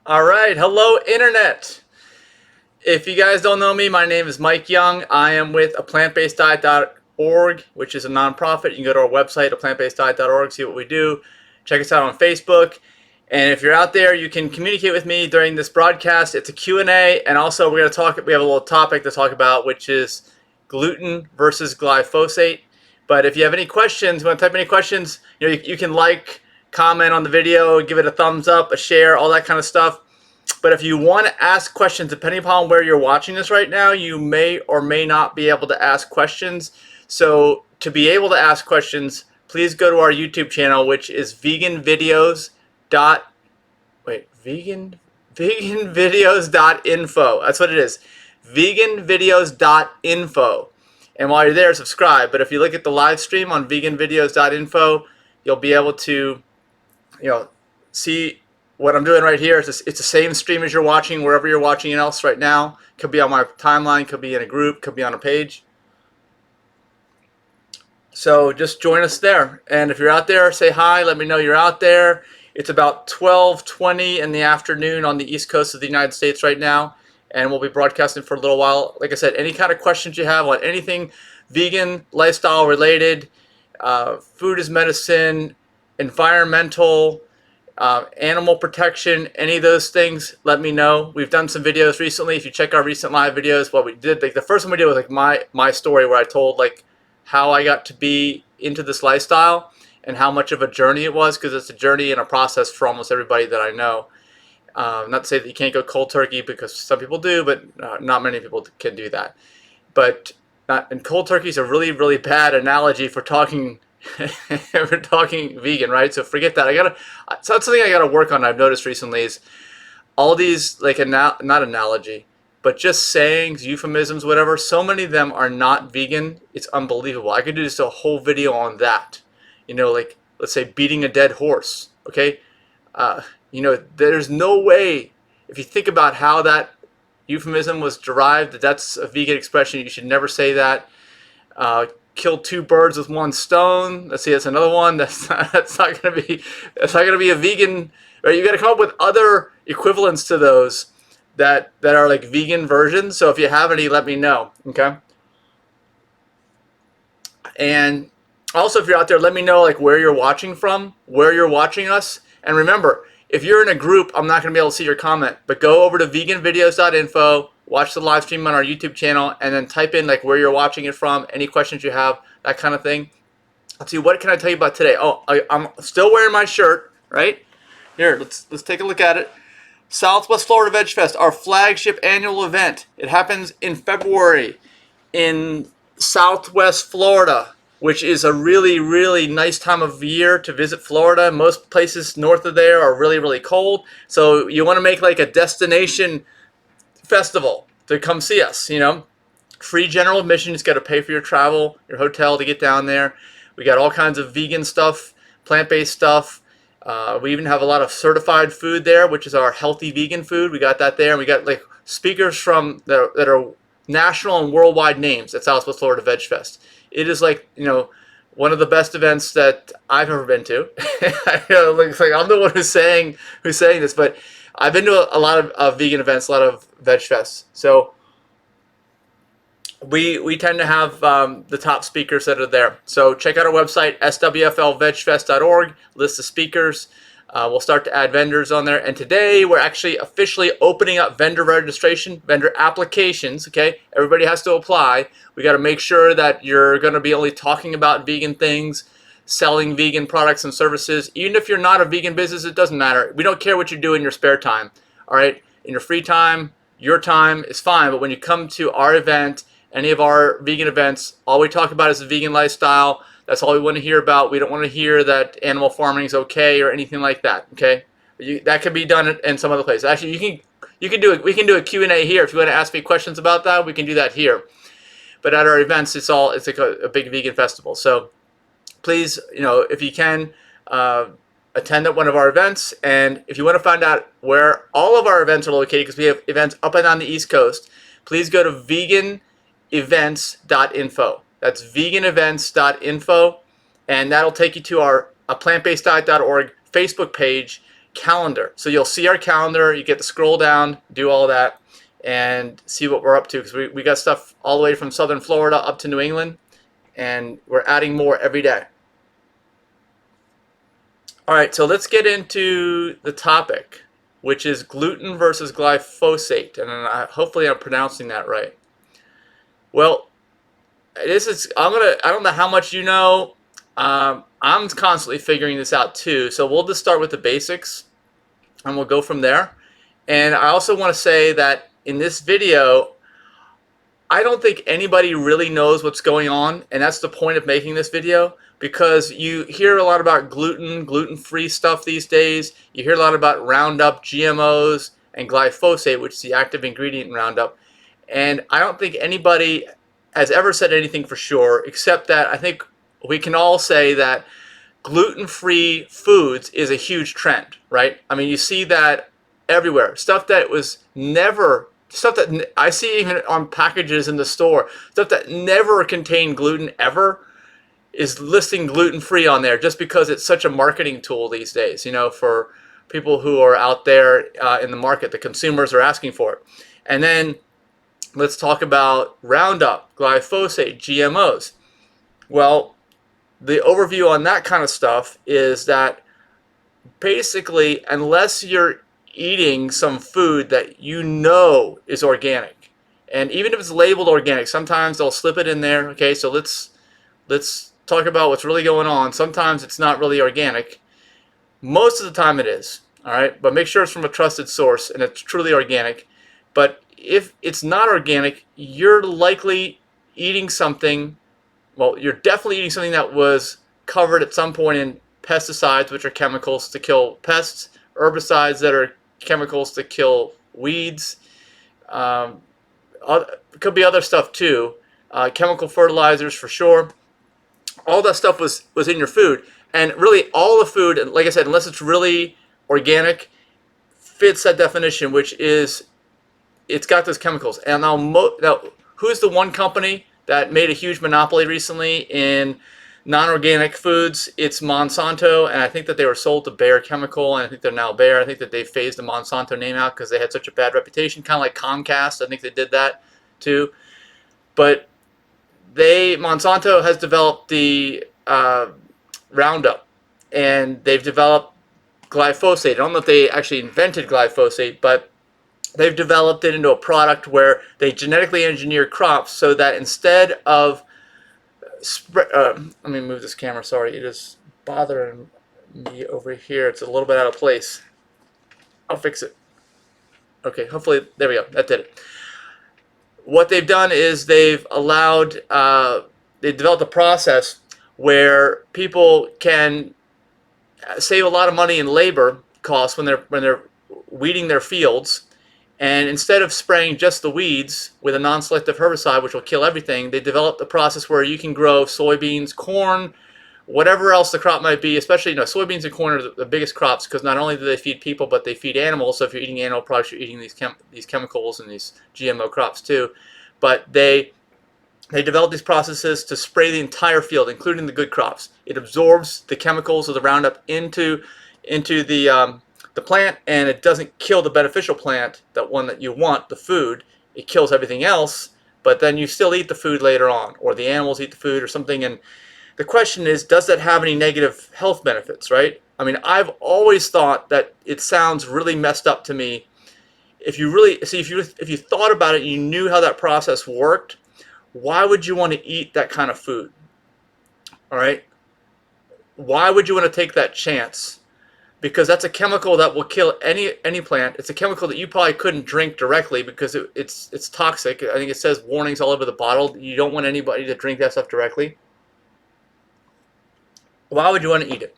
All right, hello Internet. If you guys don't know me, my name is Mike Young. I am with aplantbaseddiet.org, which is a nonprofit. You can go to our website, aplantbaseddiet.org, see what we do. Check us out on Facebook. And if you're out there, you can communicate with me during this broadcast. It's a Q&A, and also we have a little topic to talk about, which is gluten versus glyphosate. But if you have any questions, you want to type any questions, you can comment on the video, give it a thumbs up, a share, all that kind of stuff. But if you want to ask questions, depending upon where you're watching this right now, you may or may not be able to ask questions. So to be able to ask questions, please go to our YouTube channel, which is VeganVideos.info. That's what it is. VeganVideos.info. And while you're there, subscribe. But if you look at the live stream on VeganVideos.info, you'll be able to see what I'm doing right here. It's the same stream as you're watching wherever you're watching it else right now. Could be on my timeline, could be in a group, could be on a page. So just join us there. And if you're out there, say hi, let me know you're out there. It's about 12:20 in the afternoon on the East Coast of the United States right now. And we'll be broadcasting for a little while. Like I said, any kind of questions you have on anything vegan, lifestyle related, food is medicine, environmental, animal protection, any of those things, let me know. We've done some videos recently. If you check our recent live videos, what we did, the first one we did was my story, where I told how I got to be into this lifestyle and how much of a journey it was, because it's a journey and a process for almost everybody that I know. Not to say that you can't go cold turkey, because some people do, but not many people can do that. But and cold turkey is a really, really bad analogy for talking we're talking vegan, right? So forget that. So that's something I gotta work on. I've noticed recently is all these not analogy, but just sayings, euphemisms, whatever. So many of them are not vegan. It's unbelievable. I could do just a whole video on that. Let's say beating a dead horse. Okay, there's no way, if you think about how that euphemism was derived, that's a vegan expression. You should never say that. Kill two birds with one stone. Let's see, that's another one. That's not gonna be a vegan. Right? You got to come up with other equivalents to those that are like vegan versions. So if you have any, let me know. Okay. And also, if you're out there, let me know where you're watching from, where you're watching us. And remember, if you're in a group, I'm not gonna be able to see your comment. But go over to VeganVideos.info. Watch the live stream on our YouTube channel, and then type in where you're watching it from, any questions you have, that kind of thing. Let's see, what can I tell you about today? Oh, I'm still wearing my shirt, right? Here, let's take a look at it. Southwest Florida Veg Fest, our flagship annual event. It happens in February in Southwest Florida, which is a really, really nice time of year to visit Florida. Most places north of there are really, really cold. So you want to make a destination festival to come see us. Free general admission. You just got to pay for your travel, your hotel to get down there. We got all kinds of vegan stuff, plant-based stuff. We even have a lot of certified food there, which is our healthy vegan food. We got that there. And we got speakers from that are national and worldwide names at Southwest Florida Veg Fest. It is one of the best events that I've ever been to. I'm the one who's saying this, but I've been to a lot of vegan events, a lot of veg fests. So we tend to have the top speakers that are there. So check out our website, swflvegfest.org, list of speakers. We'll start to add vendors on there. And today we're actually officially opening up vendor registration, vendor applications, okay? Everybody has to apply. We got to make sure that you're going to be only talking about vegan things, selling vegan products and services. Even if you're not a vegan business, it doesn't matter. We don't care what you do in your spare time, all right? In your free time, your time is fine. But when you come to our event, any of our vegan events, all we talk about is the vegan lifestyle. That's all we want to hear about. We don't want to hear that animal farming is okay or anything like that, okay? That could be done in some other place. Actually, you can do it. We can do a Q&A here. If you want to ask me questions about that, we can do that here. But at our events, it's like a big vegan festival. So please, if you can, attend at one of our events. And if you want to find out where all of our events are located, because we have events up and down the East Coast, please go to VeganEvents.info. That's VeganEvents.info, and that'll take you to our plantbaseddiet.org Facebook page. calendar. So you'll see our calendar. You get to scroll down, do all that, and see what we're up to, because we got stuff all the way from southern Florida up to New England, and we're adding more every day. All right, so let's get into the topic, which is gluten versus glyphosate, and hopefully I'm pronouncing that right. Well, I don't know how much you know. I'm constantly figuring this out too, so we'll just start with the basics, and we'll go from there. And I also want to say that in this video, I don't think anybody really knows what's going on, and that's the point of making this video, because you hear a lot about gluten-free stuff these days. You hear a lot about Roundup, GMOs, and glyphosate, which is the active ingredient in Roundup. And I don't think anybody has ever said anything for sure, except that I think we can all say that gluten-free foods is a huge trend, right? I mean, you see that everywhere. Stuff that I see even on packages in the store, stuff that never contained gluten ever is listing gluten-free on there, just because it's such a marketing tool these days, you know, for people who are out there in the market. The consumers are asking for it. And then let's talk about Roundup, glyphosate, GMOs. Well, the overview on that kind of stuff is that basically, unless you're eating some food that you know is organic, and even if it's labeled organic, sometimes they'll slip it in there. Okay, so let's talk about what's really going on. Sometimes it's not really organic. Most of the time it is. All right, but make sure it's from a trusted source and it's truly organic. But if it's not organic, you're likely eating something. Well, you're definitely eating something that was covered at some point in pesticides, which are chemicals to kill pests, herbicides that are chemicals to kill weeds. It could be other stuff too. Chemical fertilizers for sure. All that stuff was in your food. And really all the food, like I said, unless it's really organic, fits that definition, which is it's got those chemicals. And now who's the one company that made a huge monopoly recently in non-organic foods? It's Monsanto, and I think that they were sold to Bayer Chemical, and I think they're now Bayer. I think that they phased the Monsanto name out because they had such a bad reputation, kind of like Comcast. I think they did that too. But Monsanto has developed the Roundup, and they've developed glyphosate. I don't know if they actually invented glyphosate, but they've developed it into a product where they genetically engineer crops so that instead of let me move this camera, sorry, it is bothering me over here. It's a little bit out of place. I'll fix it. Okay, hopefully, there we go, that did it. What they've done is they've developed a process where people can save a lot of money in labor costs when they're weeding their fields. And instead of spraying just the weeds with a non-selective herbicide, which will kill everything, they developed a process where you can grow soybeans, corn, whatever else the crop might be. Especially, soybeans and corn are the biggest crops because not only do they feed people, but they feed animals. So if you're eating animal products, you're eating these chemicals and these GMO crops too. But they develop these processes to spray the entire field, including the good crops. It absorbs the chemicals of the Roundup into the plant, and it doesn't kill the beneficial plant, that one that you want, the food. It kills everything else, but then you still eat the food later on, or the animals eat the food or something. And the question is, does that have any negative health benefits, right? I mean, I've always thought that it sounds really messed up to me. If you thought about it and you knew how that process worked, why would you want to eat that kind of food? All right? Why would you want to take that chance? Because that's a chemical that will kill any plant. It's a chemical that you probably couldn't drink directly because it's toxic. I think it says warnings all over the bottle. You don't want anybody to drink that stuff directly. Why would you want to eat it?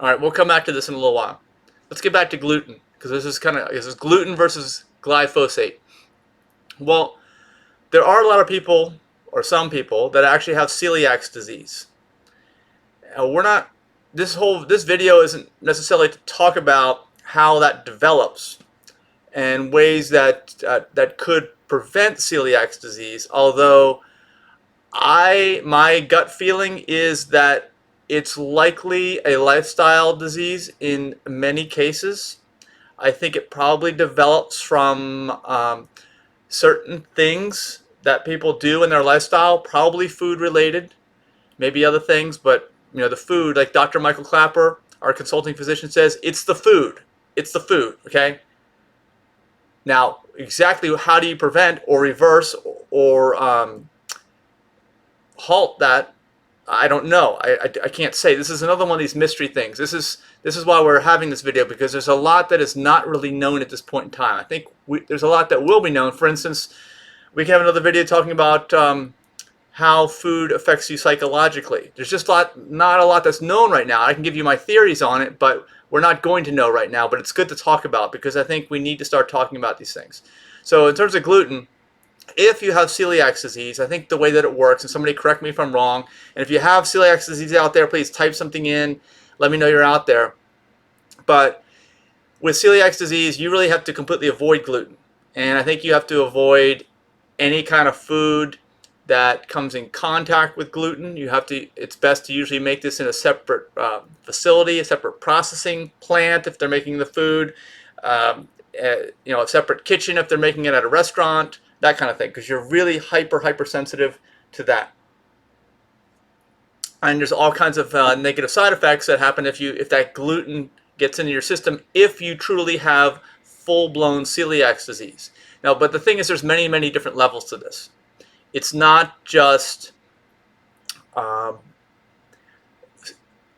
All right, we'll come back to this in a little while. Let's get back to gluten, because this is gluten versus glyphosate. Well, there are a lot of people, or some people, that actually have celiac disease. This video isn't necessarily to talk about how that develops and ways that could prevent celiac disease, although my gut feeling is that It's likely a lifestyle disease in many cases. I think it probably develops from certain things that people do in their lifestyle, probably food related, maybe other things, but the food, like Dr. Michael Clapper, our consulting physician, says, it's the food. It's the food, okay? Now, exactly how do you prevent or reverse or halt that? I don't know. I can't say. This is another one of these mystery things. This is why we're having this video, because there's a lot that is not really known at this point in time. I think there's a lot that will be known. For instance, we can have another video talking about how food affects you psychologically. There's just not a lot that's known right now. I can give you my theories on it, but we're not going to know right now. But it's good to talk about, because I think we need to start talking about these things. So in terms of gluten, if you have celiac disease, I think the way that it works, and somebody correct me if I'm wrong, and if you have celiac disease out there, please type something in. Let me know you're out there. But with celiac disease, you really have to completely avoid gluten. And I think you have to avoid any kind of food that comes in contact with gluten. It's best to usually make this in a separate facility, a separate processing plant if they're making the food, a separate kitchen if they're making it at a restaurant, that kind of thing, because you're really hypersensitive to that. And there's all kinds of negative side effects that happen if that gluten gets into your system, if you truly have full-blown celiac disease. Now, but the thing is, there's many different levels to this. It's not just all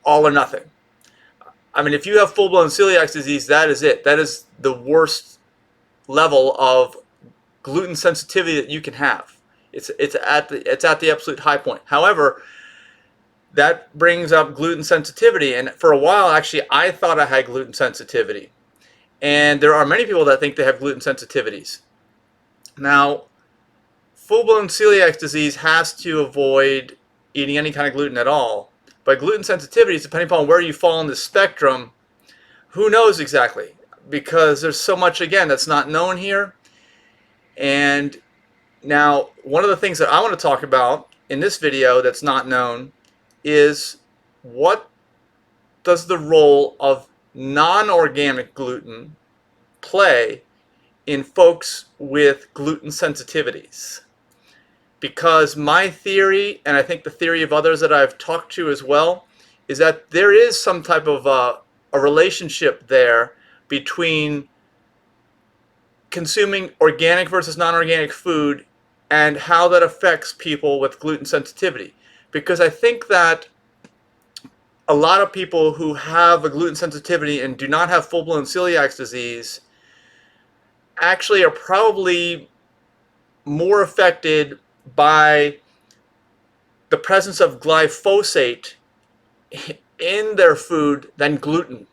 or nothing. I mean, if you have full-blown celiac disease, that is it. That is the worst level of gluten sensitivity that you can have. It's at the absolute high point. However, that brings up gluten sensitivity, and for a while, actually, I thought I had gluten sensitivity, and there are many people that think they have gluten sensitivities. Now, full-blown celiac disease has to avoid eating any kind of gluten at all, but gluten sensitivities, depending upon where you fall on the spectrum, who knows exactly, because there's so much, again, that's not known here. And now, one of the things that I want to talk about in this video that's not known is, what does the role of non-organic gluten play in folks with gluten sensitivities? Because my theory, and I think the theory of others that I've talked to as well, is that there is some type of a relationship there between consuming organic versus non-organic food and how that affects people with gluten sensitivity. Because I think that a lot of people who have a gluten sensitivity and do not have full-blown celiac disease actually are probably more affected by the presence of glyphosate in their food than gluten.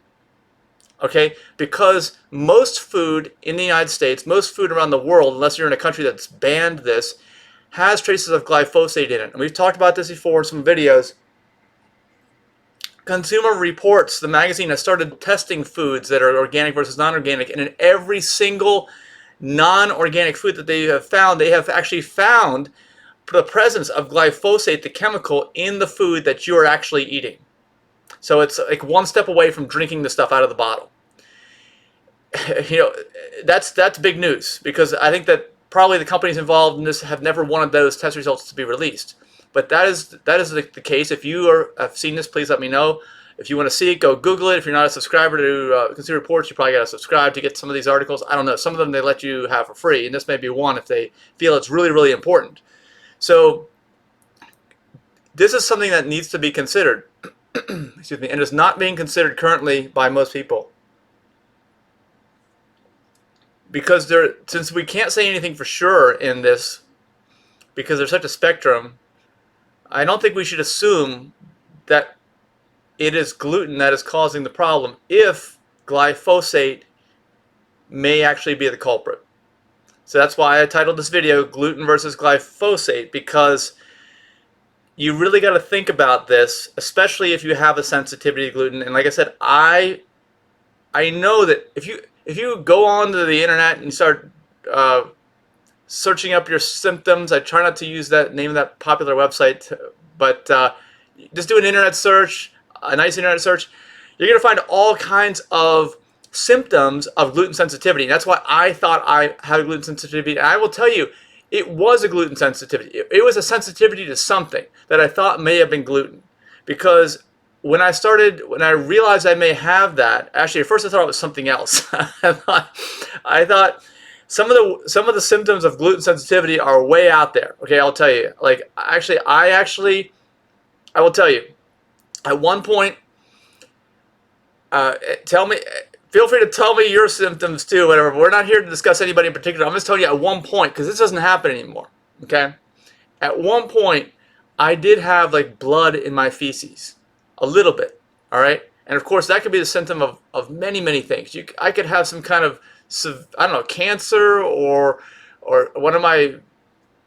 Okay, because most food in the United States, most food around the world, unless you're in a country that's banned this, has traces of glyphosate in it. And we've talked about this before in some videos. Consumer Reports, the magazine, has started testing foods that are organic versus non-organic, and in every single non-organic food that they have actually found the presence of glyphosate, the chemical, in the food that you are actually eating. So it's like one step away from drinking the stuff out of the bottle. That's big news, because I think that probably the companies involved in this have never wanted those test results to be released. But that is the case. If you have seen this, please let me know. If you want to see it, go Google it. If you're not a subscriber to Consumer Reports, you probably got to subscribe to get some of these articles. I don't know. Some of them they let you have for free, and this may be one if they feel it's really important. So this is something that needs to be considered. Excuse me, and is not being considered currently by most people. Because since we can't say anything for sure in this, because there's such a spectrum, I don't think we should assume that it is gluten that is causing the problem, if glyphosate may actually be the culprit. So that's why I titled this video Gluten versus Glyphosate, because you really got to think about this, especially if you have a sensitivity to gluten. And like I said, I know that if you go onto the internet and you start searching up your symptoms, I try not to use that name of that popular website, but just do an internet search, a nice internet search, you're going to find all kinds of symptoms of gluten sensitivity. And that's why I thought I had a gluten sensitivity. And I will tell you, it was a gluten sensitivity. It was a sensitivity to something that I thought may have been gluten. Because when I realized I may have that, actually at first I thought it was something else. I thought some of the symptoms of gluten sensitivity are way out there. Okay, I'll tell you. Like I will tell you. At one point, tell me. Feel free to tell me your symptoms too, whatever. But we're not here to discuss anybody in particular. I'm just telling you at one point, because this doesn't happen anymore. Okay? At one point, I did have like blood in my feces. A little bit. All right? And of course, that could be the symptom of many, many things. I could have some kind of, I don't know, cancer or one of my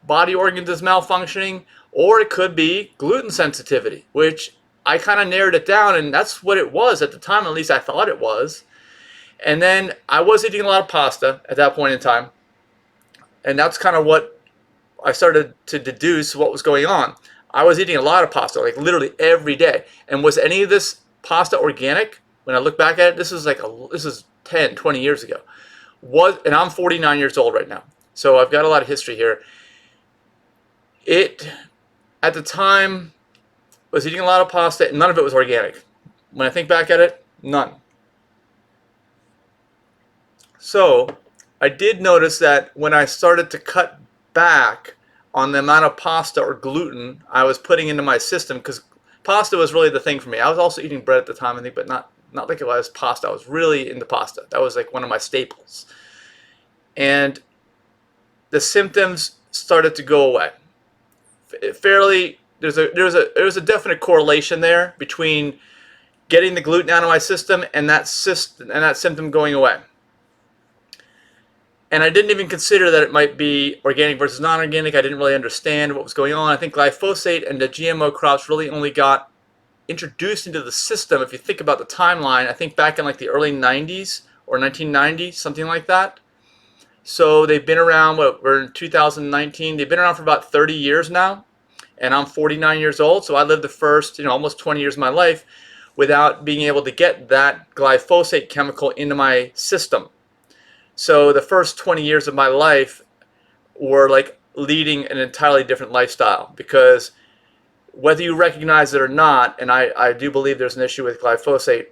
body organs is malfunctioning, or it could be gluten sensitivity, which I kind of narrowed it down, and that's what it was at the time. At least I thought it was. And then I was eating a lot of pasta at that point in time. And that's kind of what I started to deduce what was going on. I was eating a lot of pasta, like literally every day. And was any of this pasta organic? When I look back at it, this is 10, 20 years ago. And I'm 49 years old right now. So I've got a lot of history here. At the time, was eating a lot of pasta, and none of it was organic. When I think back at it, none. So I did notice that when I started to cut back on the amount of pasta or gluten I was putting into my system, because pasta was really the thing for me. I was also eating bread at the time, I think, but not like it was pasta. I was really into pasta. That was like one of my staples. And the symptoms started to go away. There's a definite correlation there between getting the gluten out of my system and that symptom going away. And I didn't even consider that it might be organic versus non-organic. I didn't really understand what was going on. I think glyphosate and the GMO crops really only got introduced into the system, if you think about the timeline, I think back in like the early 90s or 1990, something like that. So they've been around, we're in 2019, they've been around for about 30 years now. And I'm 49 years old, so I lived the first, almost 20 years of my life without being able to get that glyphosate chemical into my system. So the first 20 years of my life were like leading an entirely different lifestyle, because whether you recognize it or not, and I do believe there's an issue with glyphosate,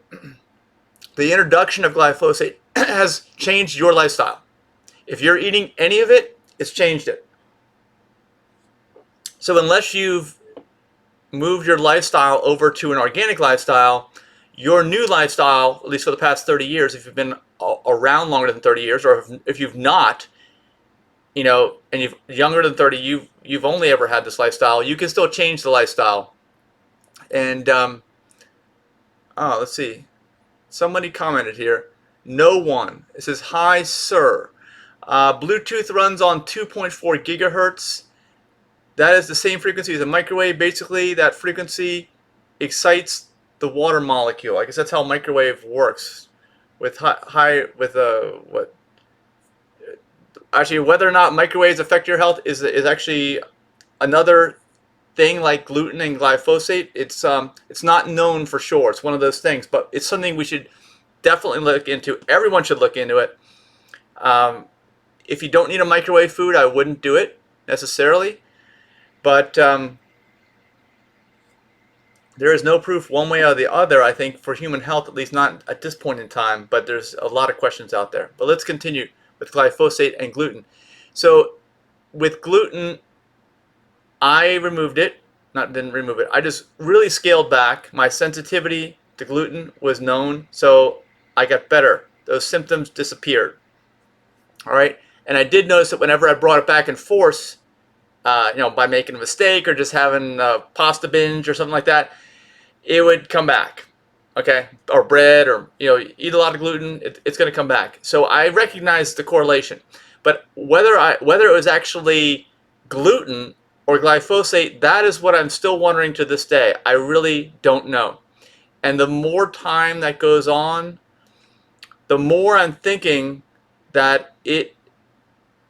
the introduction of glyphosate has changed your lifestyle. If you're eating any of it, it's changed it. So unless you've moved your lifestyle over to an organic lifestyle, your new lifestyle, at least for the past 30 years, if you've been around longer than 30 years, or if you've not, and you've younger than 30, you've only ever had this lifestyle, you can still change the lifestyle. And let's see. Somebody commented here. No one. It says, "Hi, sir. Bluetooth runs on 2.4 gigahertz. That is the same frequency as a microwave. Basically, that frequency excites the water molecule. I guess that's how microwave works. With what? Actually, whether or not microwaves affect your health is actually another thing, like gluten and glyphosate. It's not known for sure. It's one of those things, but it's something we should definitely look into. Everyone should look into it. If you don't need a microwave food, I wouldn't do it necessarily. But there is no proof one way or the other, I think, for human health, at least not at this point in time. But there's a lot of questions out there. But let's continue with glyphosate and gluten. So with gluten, I removed it. Didn't remove it. I just really scaled back. My sensitivity to gluten was known, so I got better. Those symptoms disappeared. All right. And I did notice that whenever I brought it back in force, by making a mistake or just having a pasta binge or something like that, it would come back. Okay, or bread, or eat a lot of gluten, it's going to come back. So I recognize the correlation, but whether it was actually gluten or glyphosate, that is what I'm still wondering to this day. I really don't know. And the more time that goes on, the more I'm thinking that it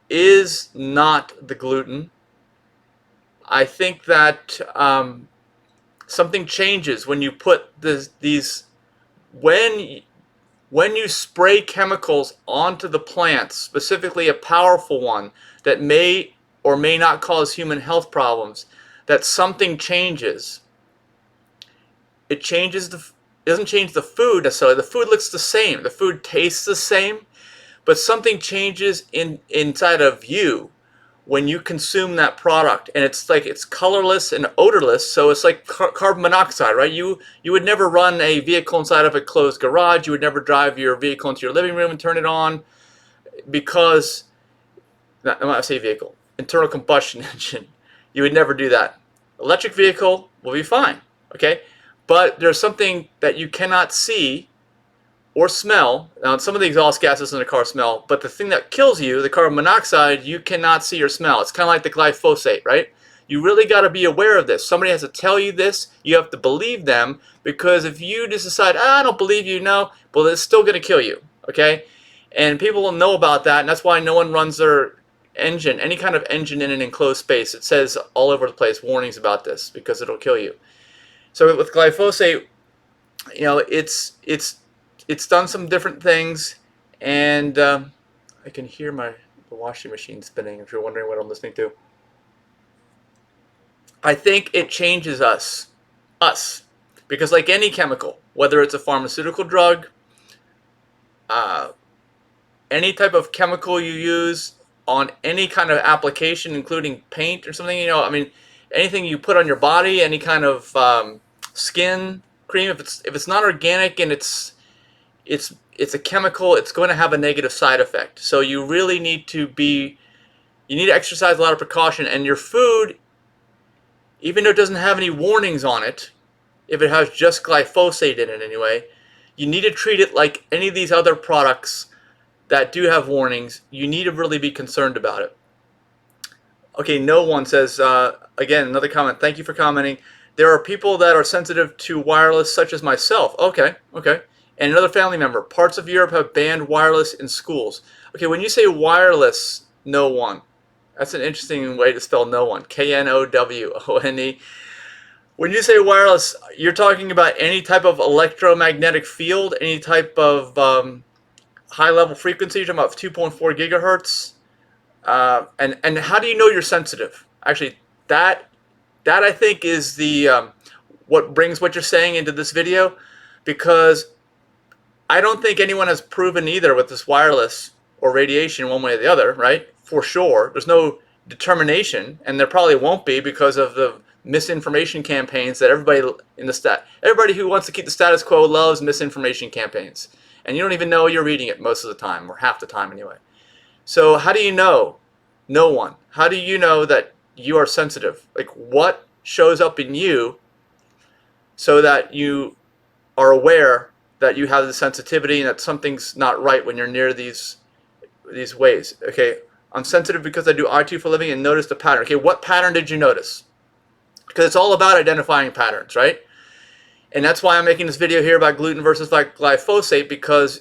is not the gluten. I think that Something changes when you put when you spray chemicals onto the plants, specifically a powerful one that may or may not cause human health problems, that something changes. It doesn't change the food necessarily. The food looks the same. The food tastes the same, but something changes inside of you when you consume that product, and it's colorless and odorless, so it's like carbon monoxide, right? You would never run a vehicle inside of a closed garage. You would never drive your vehicle into your living room and turn it on, because I'm not say vehicle, internal combustion engine. You would never do that. Electric vehicle will be fine, okay? But there's something that you cannot see or smell. Now, some of the exhaust gases in the car smell, but the thing that kills you, the carbon monoxide, you cannot see or smell. It's kind of like the glyphosate, right? You really got to be aware of this. Somebody has to tell you this. You have to believe them, because if you just decide, I don't believe you, no, well, it's still going to kill you, okay? And people will know about that, and that's why no one runs their engine, any kind of engine, in an enclosed space. It says all over the place warnings about this, because it'll kill you. So with glyphosate, you know, it's done some different things, and I can hear the washing machine spinning, if you're wondering what I'm listening to. I think it changes us, because like any chemical, whether it's a pharmaceutical drug, any type of chemical you use on any kind of application, including paint or something, you know, I mean, anything you put on your body, any kind of skin cream, if it's not organic and it's a chemical, it's going to have a negative side effect. So you really need to exercise a lot of precaution. And your food, even though it doesn't have any warnings on it, if it has just glyphosate in it anyway, you need to treat it like any of these other products that do have warnings. You need to really be concerned about it. Okay, no one says, again, another comment. Thank you for commenting. There are people that are sensitive to wireless, such as myself. Okay. And another family member. Parts of Europe have banned wireless in schools. Okay, when you say wireless, no one. That's an interesting way to spell no one. Knowone. When you say wireless, you're talking about any type of electromagnetic field, any type of high-level frequency. You're talking about 2.4 gigahertz. And how do you know you're sensitive? Actually, that I think is the what brings what you're saying into this video, because I don't think anyone has proven either with this wireless or radiation one way or the other, right? For sure. There's no determination, and there probably won't be, because of the misinformation campaigns that everybody who wants to keep the status quo loves misinformation campaigns. And you don't even know you're reading it most of the time, or half the time anyway. So how do you know? No one. How do you know that you are sensitive? Like, what shows up in you so that you are aware that you have the sensitivity and that something's not right when you're near these ways? Okay, I'm sensitive because I do IT for a living and notice the pattern. Okay, what pattern did you notice? Because it's all about identifying patterns, right? And that's why I'm making this video here about gluten versus glyphosate, because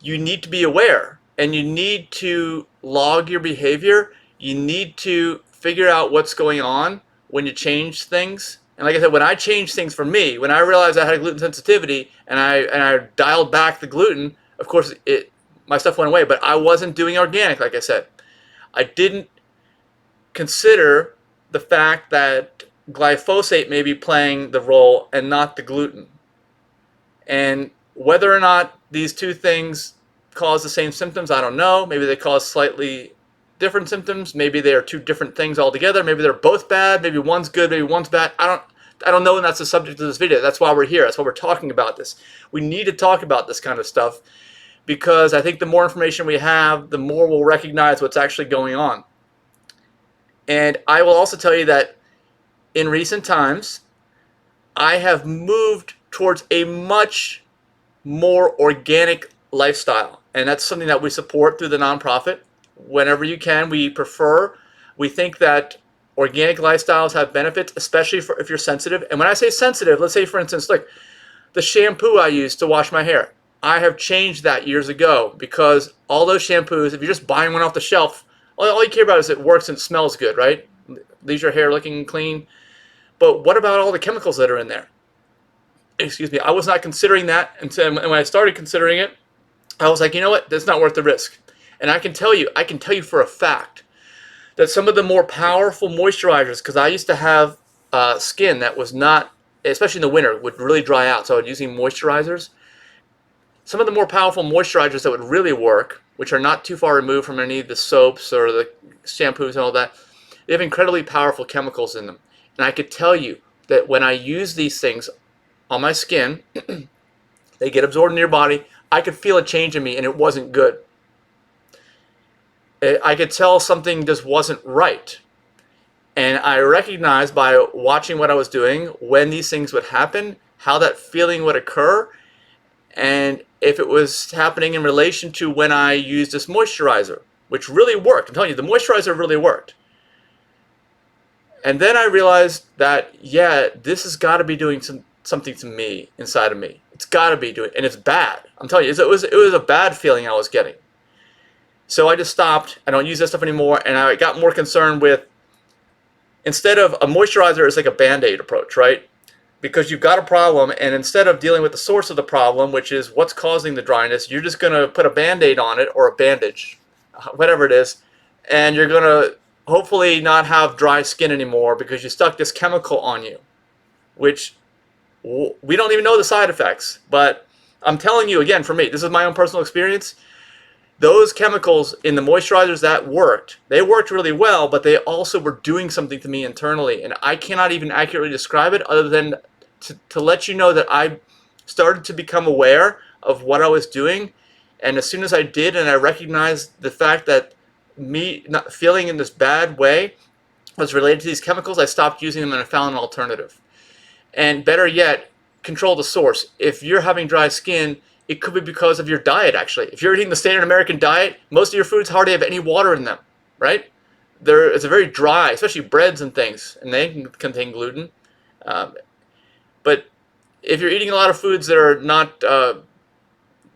you need to be aware, and you need to log your behavior. You need to figure out what's going on when you change things. And like I said, when I changed things for me, when I realized I had a gluten sensitivity and I dialed back the gluten, of course my stuff went away, but I wasn't doing organic, like I said. I didn't consider the fact that glyphosate may be playing the role and not the gluten. And whether or not these two things cause the same symptoms, I don't know. Maybe they cause slightly different symptoms. Maybe they are two different things altogether. Maybe they're both bad. Maybe one's good. Maybe one's bad. I don't know, and that's the subject of this video. That's why we're here. That's why we're talking about this. We need to talk about this kind of stuff, because I think the more information we have, the more we'll recognize what's actually going on. And I will also tell you that in recent times, I have moved towards a much more organic lifestyle. And that's something that we support through the nonprofit. Whenever you can, we think that organic lifestyles have benefits, especially if you're sensitive. And when I say sensitive, let's say, for instance, look, the shampoo I use to wash my hair, I have changed that years ago, because all those shampoos, if you're just buying one off the shelf, all you care about is it works and smells good, right? Leaves your hair looking clean. But what about all the chemicals that are in there? Excuse me. I was not considering that. And when I started considering it, I was like, you know what? That's not worth the risk. And I can tell you for a fact that some of the more powerful moisturizers, because I used to have skin that was not, especially in the winter, would really dry out. So I was using moisturizers. Some of the more powerful moisturizers that would really work, which are not too far removed from any of the soaps or the shampoos and all that, they have incredibly powerful chemicals in them. And I could tell you that when I use these things on my skin, they get absorbed in your body. I could feel a change in me, and it wasn't good. I could tell something just wasn't right. And I recognized by watching what I was doing when these things would happen, how that feeling would occur, and if it was happening in relation to when I used this moisturizer, which really worked. I'm telling you, the moisturizer really worked. And then I realized that, yeah, this has got to be doing something to me, inside of me. It's got to be doing, and it's bad. I'm telling you, it was a bad feeling I was getting. So I just stopped. I don't use that stuff anymore, and I got more concerned with, instead of a moisturizer is like a Band-Aid approach, right? Because you've got a problem, and instead of dealing with the source of the problem, which is what's causing the dryness, you're just going to put a Band-Aid on it, or a bandage, whatever it is, and you're going to hopefully not have dry skin anymore because you stuck this chemical on you, which we don't even know the side effects. But I'm telling you, again, for me, this is my own personal experience. Those chemicals in the moisturizers that worked, they worked really well, but they also were doing something to me internally. And I cannot even accurately describe it other than to let you know that I started to become aware of what I was doing. And as soon as I did, and I recognized the fact that me not feeling in this bad way was related to these chemicals, I stopped using them and I found an alternative. And better yet, control the source. If you're having dry skin, it could be because of your diet, actually. If you're eating the standard American diet, most of your foods hardly have any water in them, right? It's a very dry, especially breads and things, and they can contain gluten. But if you're eating a lot of foods that are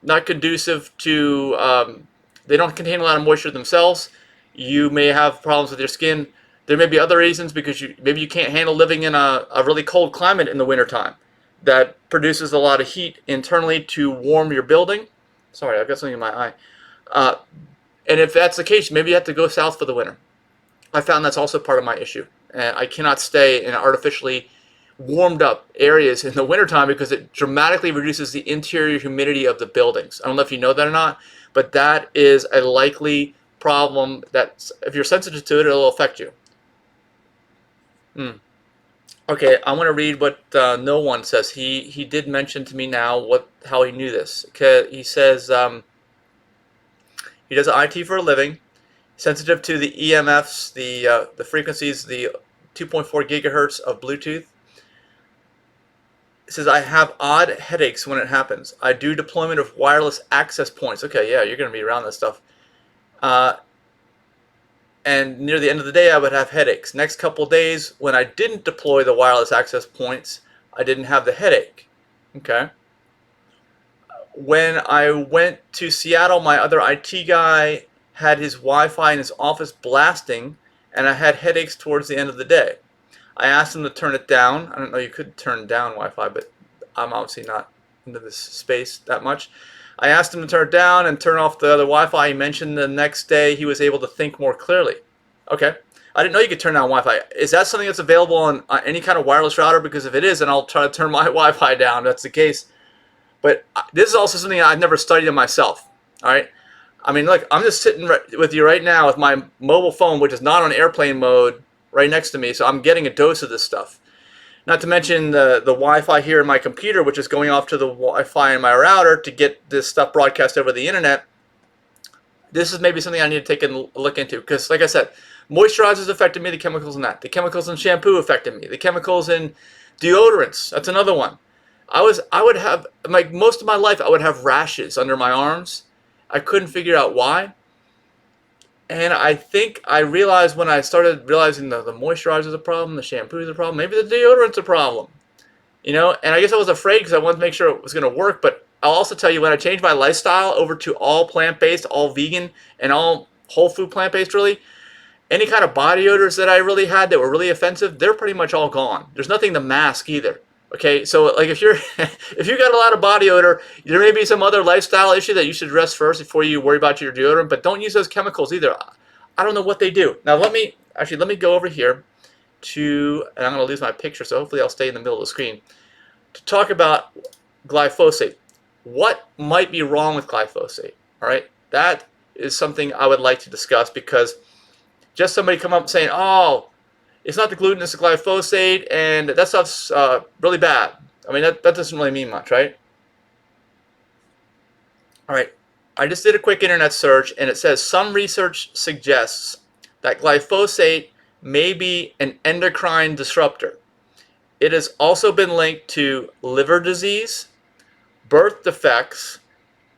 not conducive to, they don't contain a lot of moisture themselves, you may have problems with your skin. There may be other reasons, because maybe you can't handle living in a really cold climate in the wintertime that produces a lot of heat internally to warm your building. Sorry, I've got something in my eye. And if that's the case, maybe you have to go south for the winter. I found that's also part of my issue. I cannot stay in artificially warmed up areas in the wintertime because it dramatically reduces the interior humidity of the buildings. I don't know if you know that or not, but that is a likely problem that if you're sensitive to it, it'll affect you. Okay, I want to read what No One says. He did mention to me now how he knew this. He says he does IT for a living, sensitive to the EMFs, the frequencies, the 2.4 gigahertz of Bluetooth. It says, I have odd headaches when it happens. I do deployment of wireless access points. Okay, yeah, you're going to be around this stuff. And near the end of the day, I would have headaches. Next couple of days, when I didn't deploy the wireless access points, I didn't have the headache. Okay. When I went to Seattle, my other IT guy had his Wi-Fi in his office blasting, and I had headaches towards the end of the day. I asked him to turn it down. I don't know, you could turn down Wi-Fi, but I'm obviously not into this space that much. I asked him to turn it down and turn off the other Wi-Fi. He mentioned the next day he was able to think more clearly. Okay. I didn't know you could turn down Wi-Fi. Is that something that's available on any kind of wireless router? Because if it is, then I'll try to turn my Wi-Fi down. That's the case. But this is also something I've never studied on myself. All right. I mean, look, I'm just sitting with you right now with my mobile phone, which is not on airplane mode, right next to me. So I'm getting a dose of this stuff. Not to mention the Wi-Fi here in my computer, which is going off to the Wi-Fi in my router to get this stuff broadcast over the internet. This is maybe something I need to take a look into, because, like I said, moisturizers affected me, the chemicals in that. The chemicals in shampoo affected me. The chemicals in deodorants, that's another one. I would have, like most of my life, I would have rashes under my arms. I couldn't figure out why. And I think I realized when I started realizing the moisturizer is a problem, the shampoo is a problem, maybe the deodorant's a problem. You know, and I guess I was afraid because I wanted to make sure it was going to work. But I'll also tell you, when I changed my lifestyle over to all plant-based, all vegan, and all whole food plant-based, really, Any kind of body odors that I really had that were really offensive, they're pretty much all gone. There's nothing to mask either. Okay, so like if you're if you got a lot of body odor, there may be some other lifestyle issue that you should address first before you worry about your deodorant. But don't use those chemicals either. I don't know what they do. Now let me go over here to, and I'm going to lose my picture, so hopefully I'll stay in the middle of the screen to talk about glyphosate. What might be wrong with glyphosate? All right, that is something I would like to discuss, because just somebody come up saying, oh, it's not the gluten, it's the glyphosate, and that stuff's really bad. I mean, that doesn't really mean much, right? All right, I just did a quick internet search, and it says some research suggests that glyphosate may be an endocrine disruptor. It has also been linked to liver disease, birth defects,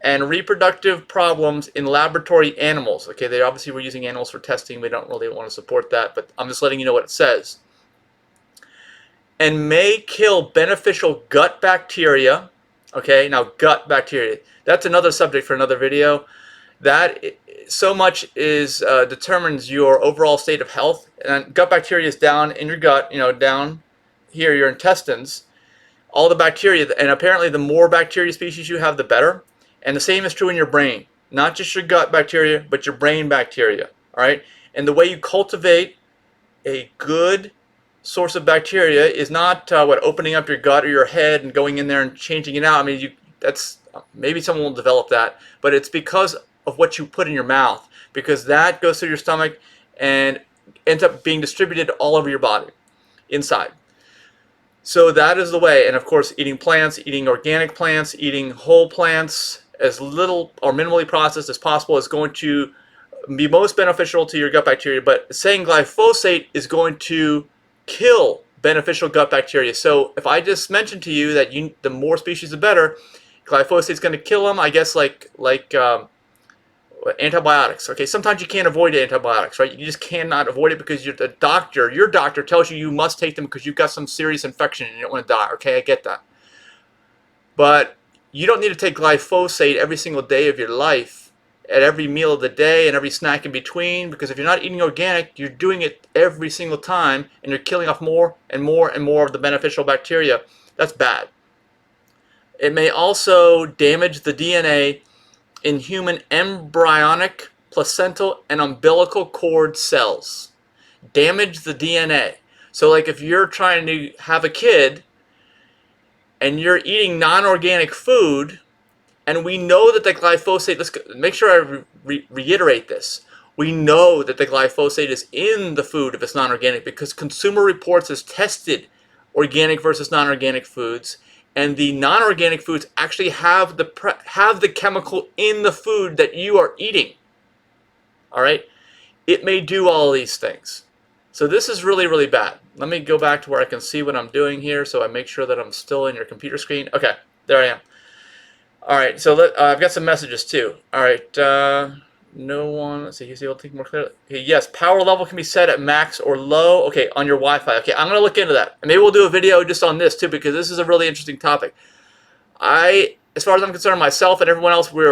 and reproductive problems in laboratory animals. Okay, they obviously were using animals for testing. We don't really want to support that, but I'm just letting you know what it says. And may kill beneficial gut bacteria. Okay, now gut bacteria. That's another subject for another video. That so much is determines your overall state of health. And gut bacteria is down in your gut, down here, your intestines. All the bacteria, and apparently the more bacteria species you have, the better. And the same is true in your brain. Not just your gut bacteria, but your brain bacteria. All right? And the way you cultivate a good source of bacteria is not opening up your gut or your head and going in there and changing it out. I mean, that's maybe someone will develop that, but it's because of what you put in your mouth, because that goes through your stomach and ends up being distributed all over your body inside. So that is the way. And of course, eating plants, eating organic plants, eating whole plants, as little or minimally processed as possible, is going to be most beneficial to your gut bacteria. But saying glyphosate is going to kill beneficial gut bacteria. So if I just mentioned to you that the more species the better, glyphosate is going to kill them, I guess like antibiotics. Okay, sometimes you can't avoid antibiotics, right? You just cannot avoid it because your doctor tells you you must take them because you've got some serious infection and you don't want to die. Okay, I get that. But you don't need to take glyphosate every single day of your life, at every meal of the day and every snack in between, because if you're not eating organic, you're doing it every single time and you're killing off more and more and more of the beneficial bacteria. That's bad. It may also damage the DNA in human embryonic, placental, and umbilical cord cells. Damage the DNA. So like if you're trying to have a kid and you're eating non-organic food, and we know that the glyphosate, let's make sure I reiterate this. We know that the glyphosate is in the food if it's non-organic, because Consumer Reports has tested organic versus non-organic foods, and the non-organic foods actually have the chemical in the food that you are eating. All right? It may do all these things. So this is really, really bad. Let me go back to where I can see what I'm doing here, so I make sure that I'm still in your computer screen. Okay, there I am. All right, so I've got some messages too. All right, no one. Let's see. You see, I'll think more clearly. Okay, yes, power level can be set at max or low. Okay, on your Wi-Fi. Okay, I'm gonna look into that. And maybe we'll do a video just on this too, because this is a really interesting topic. As far as I'm concerned, myself and everyone else, we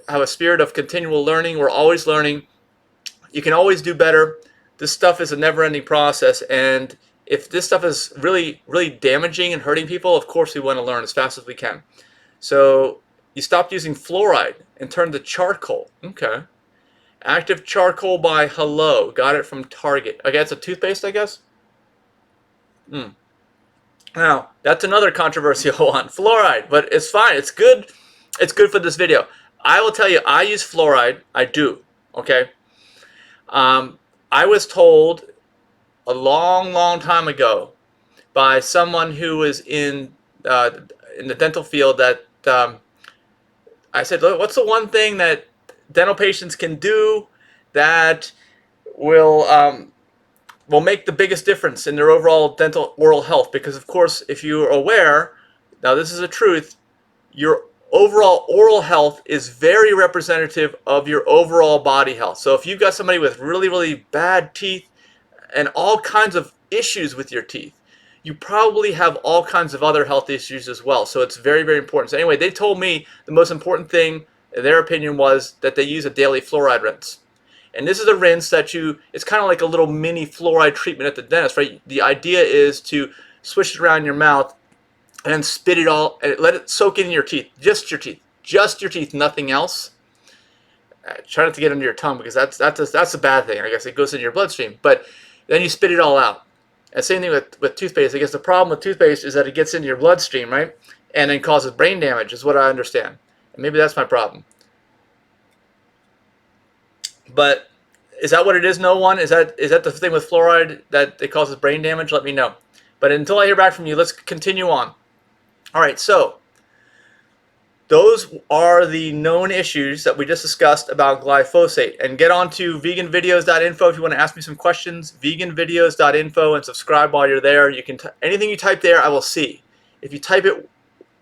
have a spirit of continual learning. We're always learning. You can always do better. This stuff is a never-ending process, and if this stuff is really, really damaging and hurting people, of course we want to learn as fast as we can. So you stopped using fluoride and turned to charcoal. Okay. Active charcoal by Hello. Got it from Target. Okay, it's a toothpaste, I guess? Now, that's another controversial one. Fluoride, but it's fine. It's good. It's good for this video. I will tell you, I use fluoride. I do. Okay? I was told a long, long time ago by someone who was in the dental field that I said, look, what's the one thing that dental patients can do that will make the biggest difference in their overall dental oral health? Because of course, if you're aware, now this is a truth, your overall oral health is very representative of your overall body health. So if you've got somebody with really, really bad teeth and all kinds of issues with your teeth, you probably have all kinds of other health issues as well. So it's very, very important. So anyway, they told me the most important thing, in their opinion, was that they use a daily fluoride rinse. And this is a rinse that it's kind of like a little mini fluoride treatment at the dentist, right? The idea is to swish it around your mouth and then spit it all, and let it soak in your teeth, just your teeth, nothing else. Try not to get under your tongue, because that's a bad thing. I guess it goes into your bloodstream. But then you spit it all out. And same thing with toothpaste. I guess the problem with toothpaste is that it gets into your bloodstream, right? And then causes brain damage, is what I understand. And maybe that's my problem. But is that what it is? No one? Is that the thing with fluoride, that it causes brain damage? Let me know. But until I hear back from you, let's continue on. All right, so those are the known issues that we just discussed about glyphosate. And get on to VeganVideos.info if you want to ask me some questions. VeganVideos.info, and subscribe while you're there. You can anything you type there, I will see. If you type it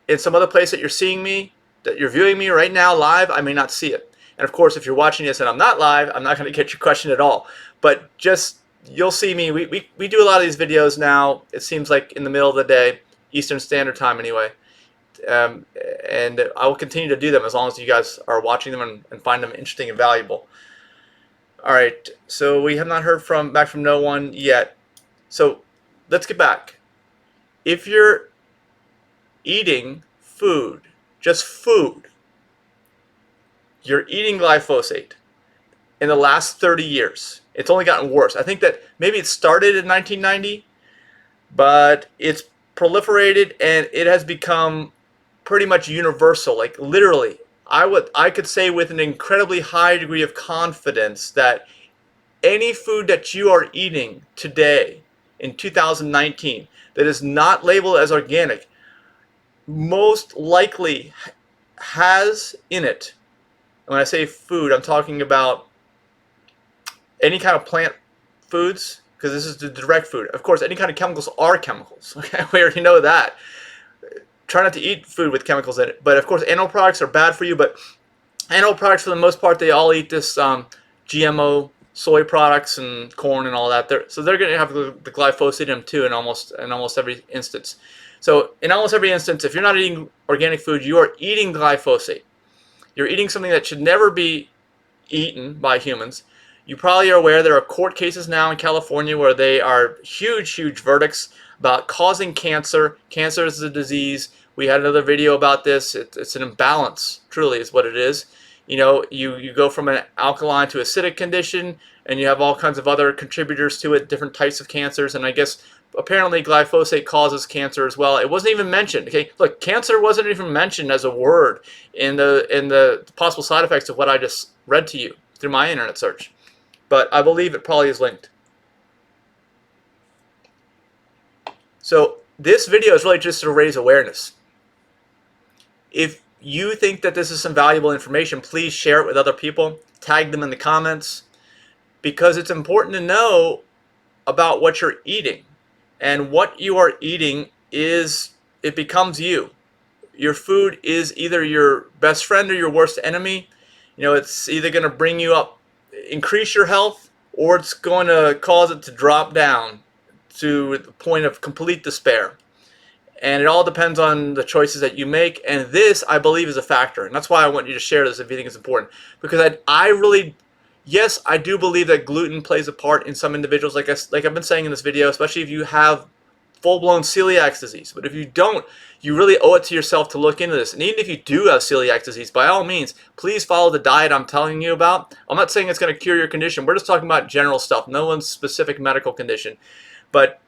in some other place that you're seeing me, that you're viewing me right now live, I may not see it. And of course, if you're watching this and I'm not live, I'm not going to get your question at all. But just, you'll see me. We do a lot of these videos now, it seems like in the middle of the day, Eastern Standard Time anyway. And I will continue to do them as long as you guys are watching them and find them interesting and valuable. All right, so we have not heard back from no one yet. So let's get back. If you're eating food, just food, you're eating glyphosate in the last 30 years. It's only gotten worse. I think that maybe it started in 1990, but it's proliferated and it has become pretty much universal. Like literally, I could say with an incredibly high degree of confidence that any food that you are eating today in 2019 that is not labeled as organic most likely has in it, and when I say food, I'm talking about any kind of plant foods, because this is the direct food. Of course, any kind of chemicals are chemicals. Okay, we already know that. Try not to eat food with chemicals in it. But of course, animal products are bad for you. But animal products, for the most part, they all eat this GMO soy products and corn and all that. So they're going to have the glyphosate in them too, in almost every instance. So in almost every instance, if you're not eating organic food, you are eating glyphosate. You're eating something that should never be eaten by humans. You probably are aware there are court cases now in California where they are huge verdicts about causing cancer. Cancer is a disease. We had another video about this. It's an imbalance, truly, is what it is. You know, you go from an alkaline to acidic condition, and you have all kinds of other contributors to it, different types of cancers, and I guess apparently glyphosate causes cancer as well. It wasn't even mentioned. Okay, look, cancer wasn't even mentioned as a word in the possible side effects of what I just read to you through my internet search. But I believe it probably is linked. So this video is really just to raise awareness. If you think that this is some valuable information, please share it with other people. Tag them in the comments, because it's important to know about what you're eating. And what you are eating it becomes you. Your food is either your best friend or your worst enemy. You know, it's either going to bring you up, increase your health, or it's going to cause it to drop down to the point of complete despair. And it all depends on the choices that you make, and this, I believe, is a factor. And that's why I want you to share this if you think it's important. Because I really, yes, I do believe that gluten plays a part in some individuals, like I've been saying in this video, especially if you have full-blown celiac disease. But if you don't, you really owe it to yourself to look into this. And even if you do have celiac disease, by all means, please follow the diet I'm telling you about. I'm not saying it's going to cure your condition. We're just talking about general stuff, no one's specific medical condition. But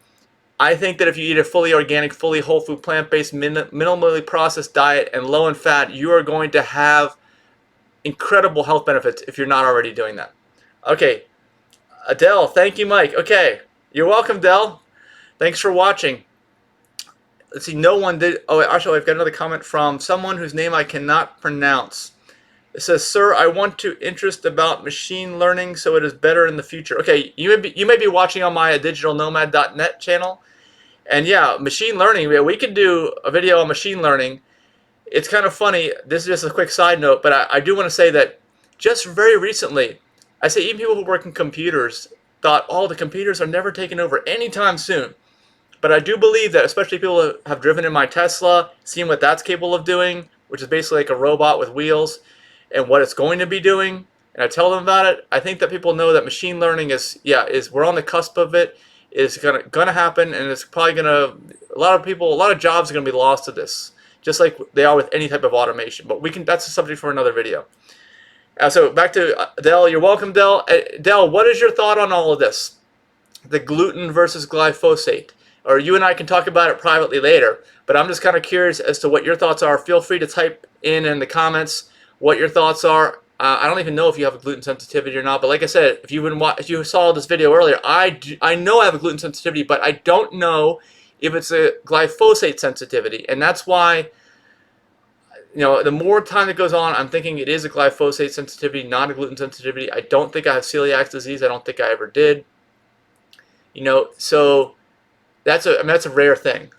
I think that if you eat a fully organic, fully whole food, plant-based, minimally processed diet and low in fat, you are going to have incredible health benefits if you're not already doing that. Okay, Adele, thank you, Mike. Okay, you're welcome, Del. Thanks for watching. Let's see, no one did. Oh, actually, I've got another comment from someone whose name I cannot pronounce. It says, "Sir, I want to interest about machine learning so it is better in the future." Okay, you may be watching on my digitalnomad.net channel. And yeah, machine learning, we could do a video on machine learning. It's kind of funny. This is just a quick side note, but I do want to say that just very recently, I say even people who work in computers thought, oh, the computers are never taking over anytime soon. But I do believe that, especially people who have driven in my Tesla, seen what that's capable of doing, which is basically like a robot with wheels, and what it's going to be doing, and I tell them about it, I think that people know that machine learning is we're on the cusp of it. Is gonna happen, and it's probably gonna a lot of jobs are gonna be lost to this, just like they are with any type of automation. But that's a subject for another video. So back to Dell. You're welcome, Dell. Dell, what is your thought on all of this? The gluten versus glyphosate. Or you and I can talk about it privately later, but I'm just kind of curious as to what your thoughts are. Feel free to type in the comments what your thoughts are. I don't even know if you have a gluten sensitivity or not, but like I said, if you saw this video earlier, I know I have a gluten sensitivity, but I don't know if it's a glyphosate sensitivity, and that's why, the more time that goes on, I'm thinking it is a glyphosate sensitivity, not a gluten sensitivity. I don't think I have celiac disease. I don't think I ever did. So that's a rare thing.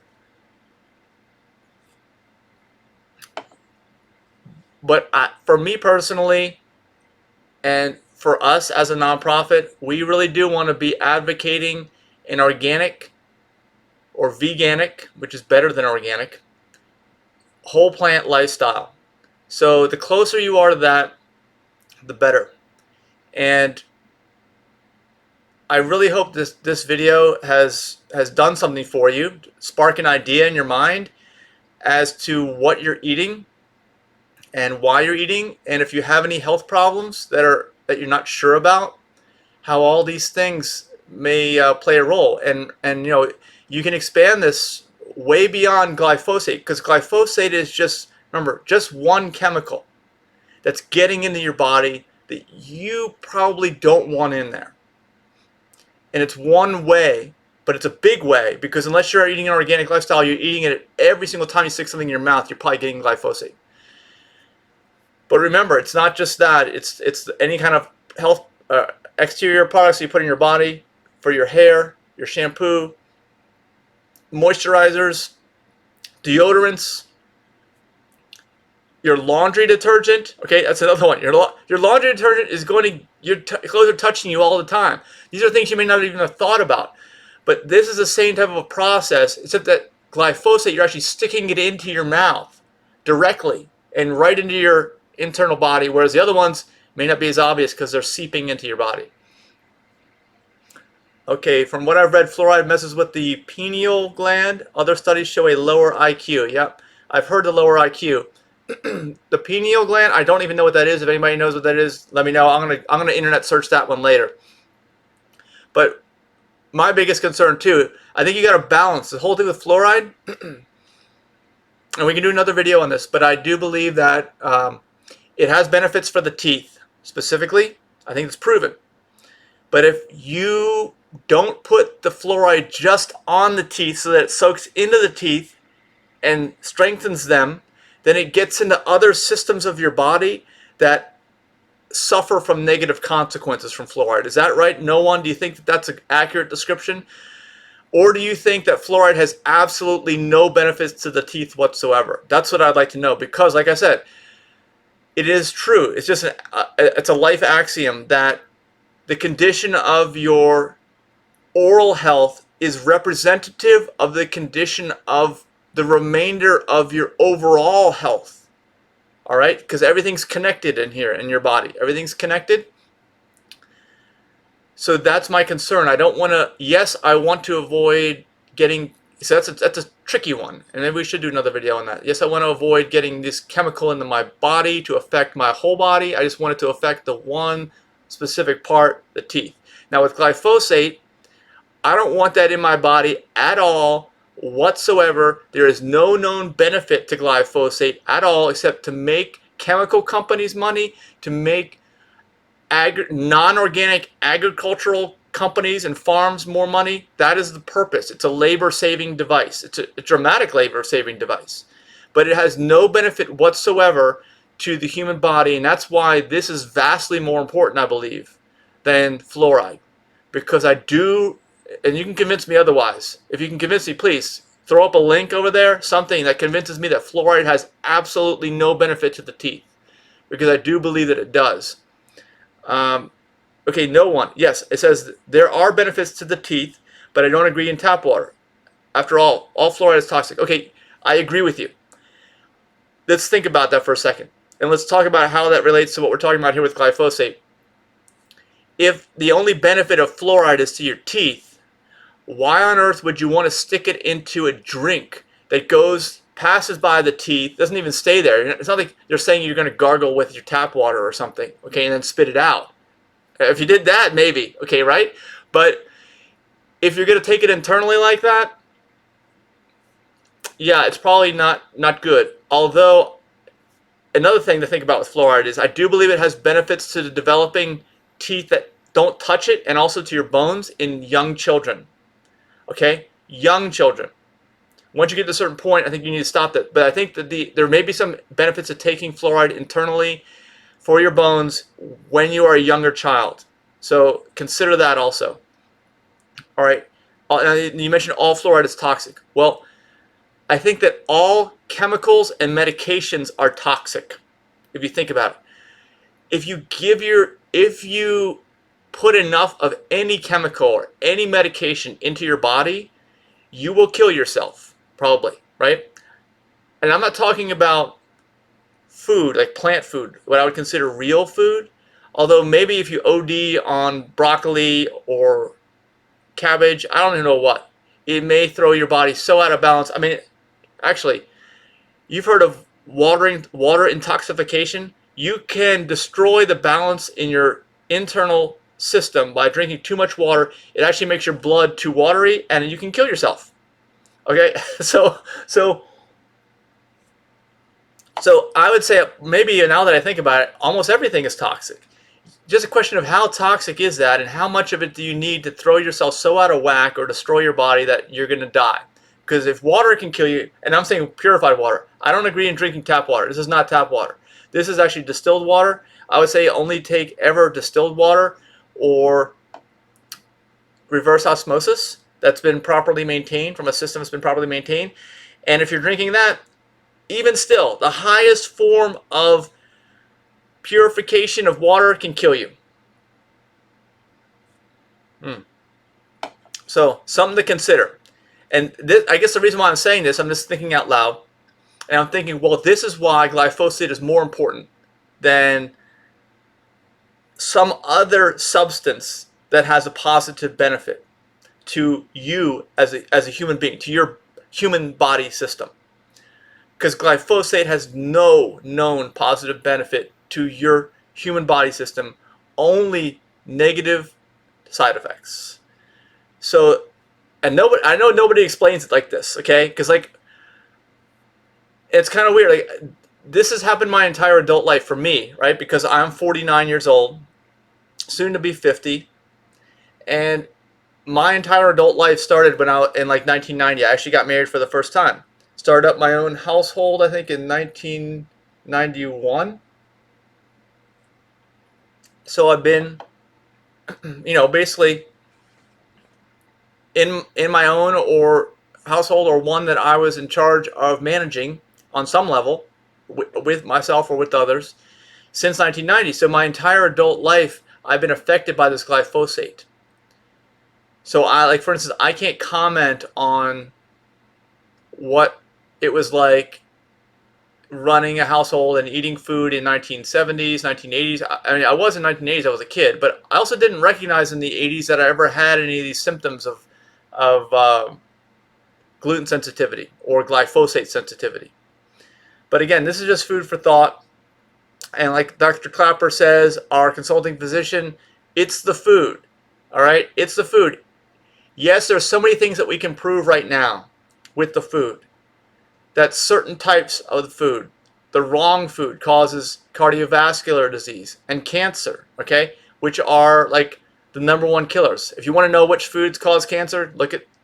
But for me personally, and for us as a nonprofit, we really do want to be advocating an organic or veganic, which is better than organic, whole plant lifestyle. So the closer you are to that, the better. And I really hope this video has done something for you, spark an idea in your mind as to what you're eating and why you're eating, and if you have any health problems that you're not sure about, how all these things may play a role. And you can expand this way beyond glyphosate, because glyphosate is just one chemical that's getting into your body that you probably don't want in there. And it's one way, but it's a big way, because unless you're eating an organic lifestyle, you're eating it every single time you stick something in your mouth, you're probably getting glyphosate. But remember, it's not just that. It's any kind of health exterior products you put in your body, for your hair, your shampoo, moisturizers, deodorants, your laundry detergent. Okay, that's another one. Your laundry detergent is your clothes are touching you all the time. These are things you may not even have thought about. But this is the same type of a process, except that glyphosate, you're actually sticking it into your mouth directly and right into your internal body, whereas the other ones may not be as obvious because they're seeping into your body. Okay, from what I've read, fluoride messes with the pineal gland. Other studies show a lower IQ. Yep, I've heard the lower IQ. The pineal gland, I don't even know what that is. If anybody knows what that is, let me know. I'm gonna internet search that one later. But my biggest concern too, I think you got to balance the whole thing with fluoride. And we can do another video on this, but I do believe that it has benefits for the teeth specifically. I think it's proven. But if you don't put the fluoride just on the teeth so that it soaks into the teeth and strengthens them, then it gets into other systems of your body that suffer from negative consequences from fluoride. Is that right? No one? Do you think that that's an accurate description? Or do you think that fluoride has absolutely no benefits to the teeth whatsoever? That's what I'd like to know, because like I said, it is true. It's just it's a life axiom that the condition of your oral health is representative of the condition of the remainder of your overall health. All right? Because everything's connected in here in your body. Everything's connected. So that's my concern. I don't want to, yes, I want to avoid getting, so that's a tricky one. And maybe we should do another video on that. Yes, I want to avoid getting this chemical into my body to affect my whole body. I just want it to affect the one specific part, the teeth. Now with glyphosate, I don't want that in my body at all whatsoever. There is no known benefit to glyphosate at all, except to make chemical companies money, to make non-organic agricultural companies and farms more money. That is the purpose. It's a labor-saving device. It's a dramatic labor-saving device. But it has no benefit whatsoever to the human body, and that's why this is vastly more important, I believe, than fluoride. Because I do, and you can convince me otherwise. If you can convince me, please throw up a link over there, something that convinces me that fluoride has absolutely no benefit to the teeth. Because I do believe that it does. Okay, no one. Yes, it says there are benefits to the teeth, but I don't agree in tap water. After all fluoride is toxic. Okay, I agree with you. Let's think about that for a second. and let's talk about how that relates to what we're talking about here with glyphosate. If the only benefit of fluoride is to your teeth, why on earth would you want to stick it into a drink that passes by the teeth, doesn't even stay there? It's not like you're saying you're going to gargle with your tap water or something, okay, and then spit it out. If you did that, maybe, okay, right? But if you're going to take it internally like that, yeah, it's probably not good. Although, another thing to think about with fluoride is I do believe it has benefits to the developing teeth that don't touch it, and also to your bones in young children. Okay? Young children. Once you get to a certain point, I think you need to stop that. But I think that there may be some benefits of taking fluoride internally for your bones when you are a younger child. So consider that also. All right. You mentioned all fluoride is toxic. Well, I think that all chemicals and medications are toxic, if you think about it. If you put enough of any chemical or any medication into your body, you will kill yourself, probably, right? And I'm not talking about food, like plant food, what I would consider real food. Although maybe if you OD on broccoli or cabbage, I don't even know what, it may throw your body so out of balance. I mean, actually, you've heard of water intoxication. You can destroy the balance in your internal system by drinking too much water. It actually makes your blood too watery, and you can kill yourself. Okay, so I would say, maybe now that I think about it, almost everything is toxic. Just a question of how toxic is that, and how much of it do you need to throw yourself so out of whack or destroy your body that you're going to die? Because if water can kill you, and I'm saying purified water, I don't agree in drinking tap water. This is not tap water. This is actually distilled water. I would say only take ever distilled water or reverse osmosis that's been properly maintained, from a system that's been properly maintained. And if you're drinking that, even still, the highest form of purification of water can kill you. So, something to consider. And this, I guess the reason why I'm saying this, I'm just thinking out loud, and I'm thinking, well, this is why glyphosate is more important than some other substance that has a positive benefit to you as a human being, to your human body system. Because glyphosate has no known positive benefit to your human body system, only negative side effects. So, and I know nobody explains it like this, okay? Because, like, it's kind of weird. Like, this has happened my entire adult life for me, right? Because I'm 49 years old, soon to be 50, and my entire adult life started when in like 1990. I actually got married for the first time. Started up my own household, I think, in 1991. So I've been, basically in my own or household, or one that I was in charge of managing on some level with myself or with others, since 1990. So my entire adult life, I've been affected by this glyphosate. So for instance, I can't comment on what it was like running a household and eating food in 1970s, 1980s. I mean, I was in 1980s, I was a kid, but I also didn't recognize in the 80s that I ever had any of these symptoms of gluten sensitivity or glyphosate sensitivity. But again, this is just food for thought. And like Dr. Clapper says, our consulting physician, it's the food. All right? It's the food. Yes, there's so many things that we can prove right now with the food. That certain types of the food, the wrong food, causes cardiovascular disease and cancer, okay? Which are like the #1 killers. If you want to know which foods cause cancer,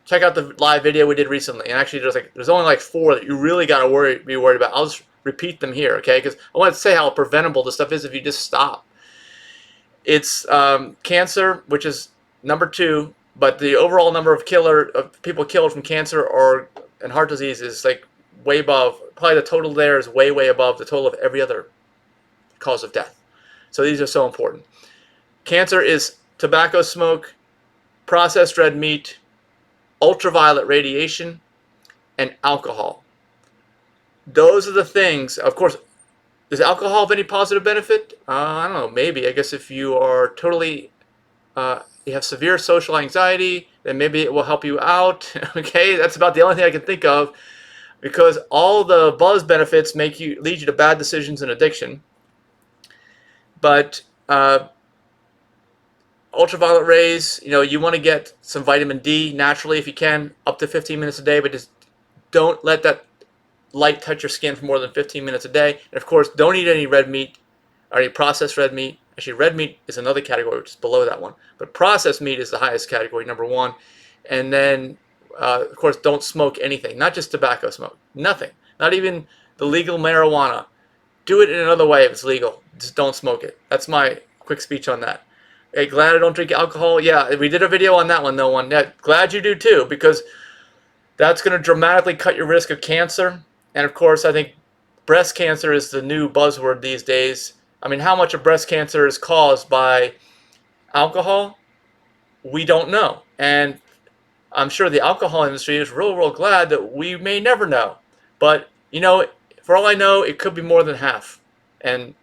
check out the live video we did recently. And actually, there's only like 4 that you really got to be worried about. I'll just repeat them here, okay? Because I want to say how preventable this stuff is if you just stop. It's cancer, which is #2, but the overall number of people killed from cancer and heart disease is like way above. Probably the total there is way, way above the total of every other cause of death. So these are so important. Cancer is tobacco smoke, processed red meat, ultraviolet radiation, and alcohol. Those are the things, of course. Does alcohol have any positive benefit? I don't know, maybe. I guess if you are totally, you have severe social anxiety, then maybe it will help you out. Okay, that's about the only thing I can think of, because all the buzz benefits lead you to bad decisions and addiction. But ultraviolet rays, you want to get some vitamin D naturally if you can, up to 15 minutes a day, but just don't let that light touch your skin for more than 15 minutes a day. And of course, don't eat any red meat or any processed red meat. Actually, red meat is another category, which is below that one. But processed meat is the highest category, number one. And then, of course, don't smoke anything. Not just tobacco smoke. Nothing. Not even the legal marijuana. Do it in another way if it's legal. Just don't smoke it. That's my quick speech on that. Hey, glad I don't drink alcohol. Yeah, we did a video on that one, though. Yeah, glad you do, too, because that's going to dramatically cut your risk of cancer. And of course, I think breast cancer is the new buzzword these days. I mean, how much of breast cancer is caused by alcohol? We don't know. And I'm sure the alcohol industry is real glad that we may never know. But, for all I know, it could be more than half. And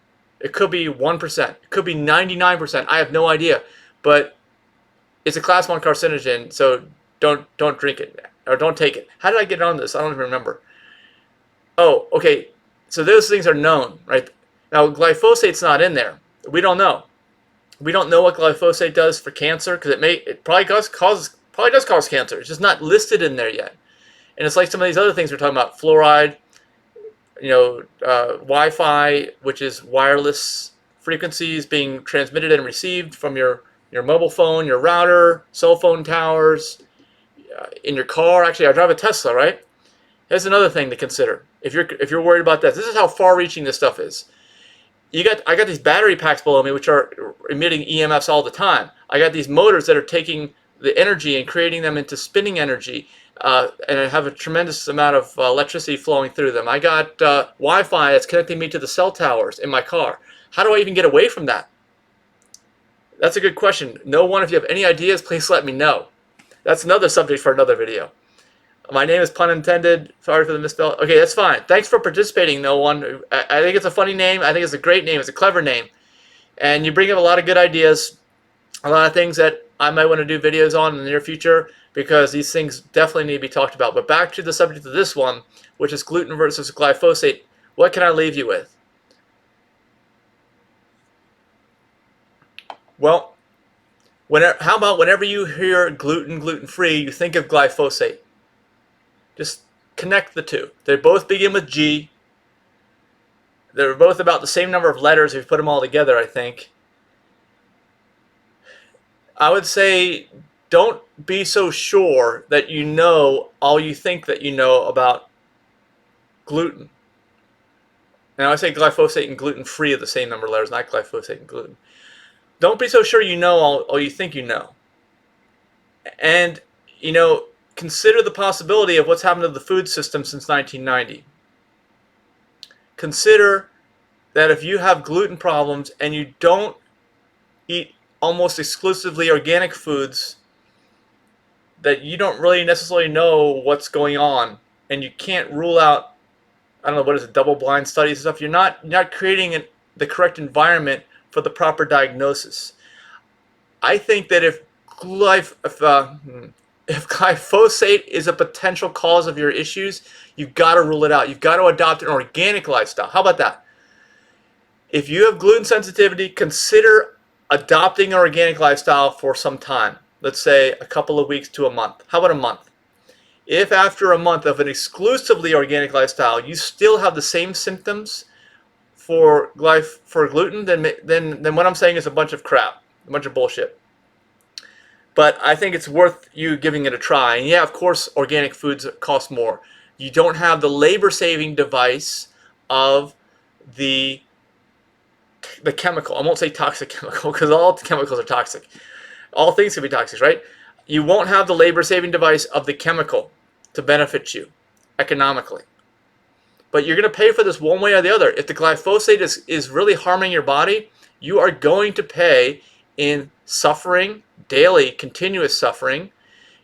it could be 1%. It could be 99%. I have no idea. But it's a class 1 carcinogen, so don't drink it. Or don't take it. How did I get on this? I don't even remember. Oh, okay. So those things are known, right? Now, glyphosate's not in there. We don't know. We don't know what glyphosate does for cancer, because it probably does cause cancer. It's just not listed in there yet. And it's like some of these other things we're talking about, fluoride, Wi-Fi, which is wireless frequencies being transmitted and received from your mobile phone, your router, cell phone towers, in your car. Actually, I drive a Tesla, right? Here's another thing to consider. If you're worried about that, this is how far-reaching this stuff is. I got these battery packs below me, which are emitting EMFs all the time. I got these motors that are taking the energy and creating them into spinning energy, and I have a tremendous amount of electricity flowing through them. I got Wi-Fi that's connecting me to the cell towers in my car. How do I even get away from that? That's a good question. No one, if you have any ideas, please let me know. That's another subject for another video. My name is pun intended. Sorry for the misspell. Okay, that's fine. Thanks for participating, no one. I think it's a funny name. I think it's a great name. It's a clever name. And you bring up a lot of good ideas, a lot of things that I might want to do videos on in the near future, because these things definitely need to be talked about. But back to the subject of this one, which is gluten versus glyphosate. What can I leave you with? Well, how about whenever you hear gluten-free, you think of glyphosate? Just connect the two. They both begin with G. They're both about the same number of letters if you put them all together, I think. I would say don't be so sure that you know all you think that you know about gluten. Now, I say glyphosate and gluten-free are the same number of letters, not glyphosate and gluten. Don't be so sure you know all you think you know. And, consider the possibility of what's happened to the food system since 1990. Consider that if you have gluten problems and you don't eat almost exclusively organic foods, that you don't really necessarily know what's going on, and you can't rule out, I don't know, what is it, double-blind studies and stuff. You're not creating the correct environment for the proper diagnosis. I think that if glyphosate is a potential cause of your issues, you've got to rule it out. You've got to adopt an organic lifestyle. How about that? If you have gluten sensitivity, consider adopting an organic lifestyle for some time. Let's say a couple of weeks to a month. How about a month? If after a month of an exclusively organic lifestyle, you still have the same symptoms for gluten, then what I'm saying is a bunch of crap, a bunch of bullshit. But I think it's worth you giving it a try. And yeah, of course, organic foods cost more. You don't have the labor-saving device of the chemical. I won't say toxic chemical, because all chemicals are toxic. All things can be toxic, right? You won't have the labor-saving device of the chemical to benefit you economically. But you're going to pay for this one way or the other. If the glyphosate is really harming your body, you are going to pay in suffering, daily, continuous suffering.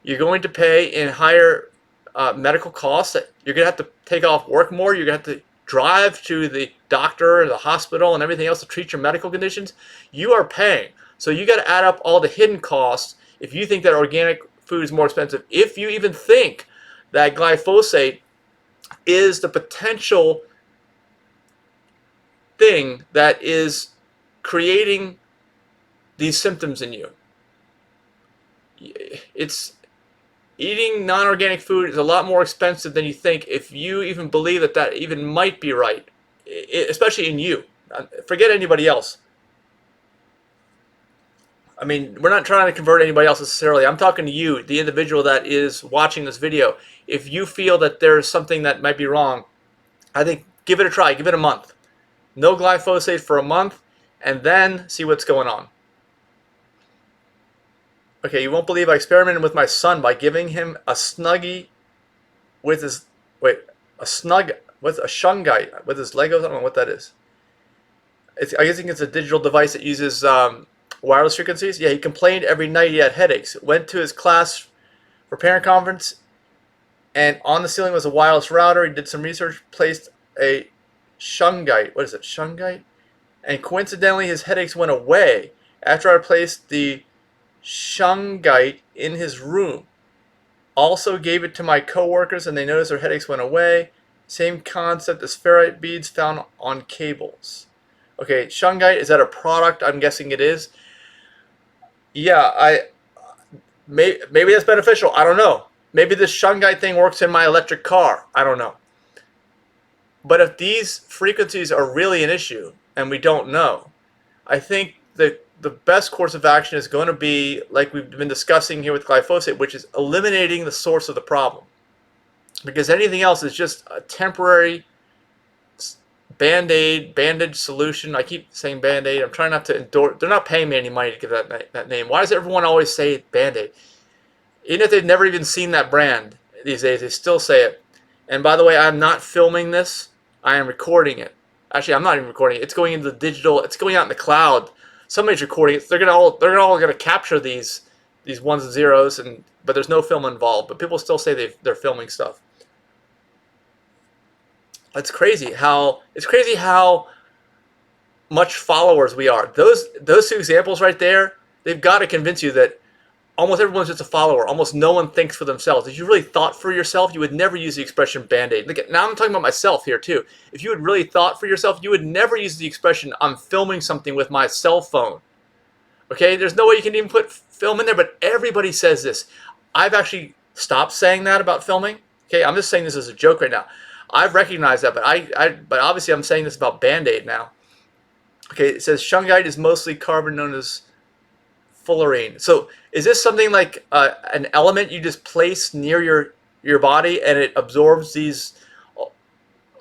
You're going to pay in higher medical costs. You're going to have to take off work more. You're going to have to drive to the doctor, the hospital, and everything else to treat your medical conditions, you are paying. So you got to add up all the hidden costs if you think that organic food is more expensive. If you even think that glyphosate is the potential thing that is creating these symptoms in you. It's eating non-organic food is a lot more expensive than you think if you even believe that that even might be right, especially in you. Forget anybody else. I mean, we're not trying to convert anybody else necessarily. I'm talking to you, the individual that is watching this video. If you feel that there's something that might be wrong, I think give it a try. Give it a month. No glyphosate for a month, and then see what's going on. Okay, you won't believe I experimented with my son by giving him a Snuggie with his, a Shungite with his Legos. I don't know what that is. I guess it's a digital device that uses wireless frequencies. Yeah, he complained every night he had headaches. Went to his class for parent conference, and on the ceiling was a wireless router. He did some research, placed a Shungite. What is it, Shungite? And coincidentally, his headaches went away after I placed the Shungite in his room. Also gave it to my coworkers, and they noticed their headaches went away. Same concept as ferrite beads found on cables. Okay, Shungite, is that a product? I'm guessing it is. Yeah, maybe that's beneficial. I don't know. Maybe this Shungite thing works in my electric car. I don't know. But if these frequencies are really an issue and we don't know, I think the best course of action is going to be, like we've been discussing here with glyphosate, which is eliminating the source of the problem. Because anything else is just a temporary bandage solution. I keep saying Band-Aid. I'm trying not to endorse. They're not paying me any money to give that name. Why does everyone always say Band-Aid? Even if they've never even seen that brand these days, they still say it. And by the way, I'm not filming this. I am recording it. Actually, I'm not even recording it. It's going into the digital. It's going out in the cloud. Somebody's recording it. They're all gonna capture these ones and zeros, but there's no film involved. But people still say they're filming stuff. It's crazy how much followers we are. Those two examples right there, they've got to convince you that almost everyone's just a follower. Almost no one thinks for themselves. If you really thought for yourself, you would never use the expression Band-Aid. Now I'm talking about myself here too. If you had really thought for yourself, you would never use the expression I'm filming something with my cell phone. Okay, there's no way you can even put film in there, but everybody says this. I've actually stopped saying that about filming. Okay, I'm just saying this as a joke right now. I've recognized that, but obviously I'm saying this about Band-Aid now. Okay, it says Shungite is mostly carbon known as fullerene. So is this something like an element you just place near your body and it absorbs these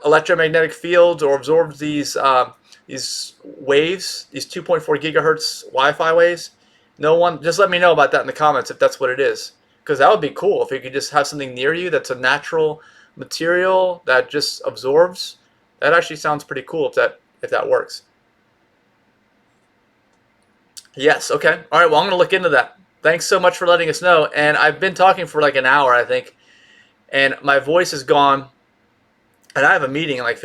electromagnetic fields or absorbs these waves, these 2.4 gigahertz Wi-Fi waves? No one, just let me know about that in the comments if that's what it is, because that would be cool if you could just have something near you that's a natural material that just absorbs. That actually sounds pretty cool if that works. Yes, okay. All right, well, I'm going to look into that. Thanks so much for letting us know. And I've been talking for like an hour, I think, and my voice is gone. And I have a meeting in like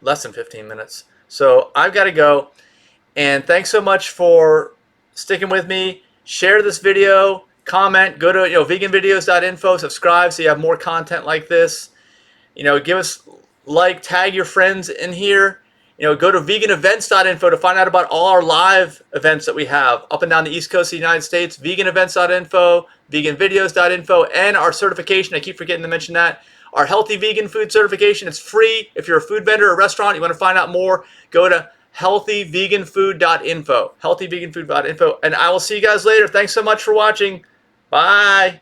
less than 15 minutes. So I've got to go. And thanks so much for sticking with me. Share this video, comment, go to VeganVideos.info, subscribe so you have more content like this. Give us tag your friends in here. Go to VeganEvents.info to find out about all our live events that we have up and down the East Coast of the United States. VeganEvents.info, VeganVideos.info, and our certification. I keep forgetting to mention that. Our healthy vegan food certification. It's free. If you're a food vendor or a restaurant, you want to find out more, go to healthyveganfood.info. Healthyveganfood.info. And I will see you guys later. Thanks so much for watching. Bye.